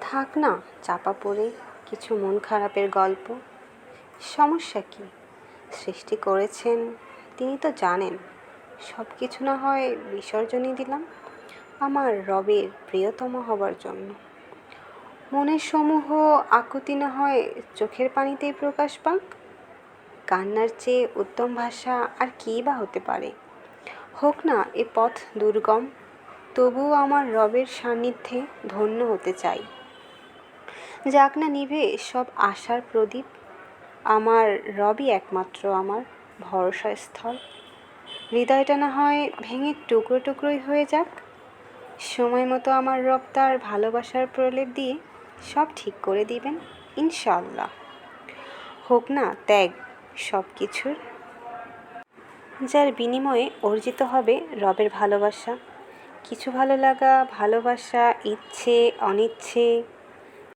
থাক না চাপা পড়ে কিছু মন খারাপের গল্প। সমস্যা কি? সৃষ্টি করেছেন তিনি তো জানেন। সব কিছু না হয় বিসর্জনই দিলাম আমার রবের প্রিয়তম হবার জন্য। মনের সমূহ আকুতি না হয় চোখের পানিতেই প্রকাশ পাক। কান্নার চেয়ে উত্তম ভাষা আর কী বা হতে পারে। হোক না এ পথ দুর্গম, তবুও আমার রবের সান্নিধ্যে ধন্য হতে চাই। যাক না নিভে সব আশার প্রদীপ, আমার রবই একমাত্র আমার ভরসা স্থল। হৃদয়টা না হয় ভেঙে টুকরো টুকরোই হয়ে যাক, সময় মতো আমার রব তার ভালোবাসার প্রলেপ দিয়ে সব ঠিক করে দিবেন ইনশাআল্লাহ। হোক না ত্যাগ সব কিছুর, যার বিনিময়ে অর্জিত হবে রবের ভালোবাসা। কিছু ভালো লাগা, ভালোবাসা, ইচ্ছে অনিচ্ছে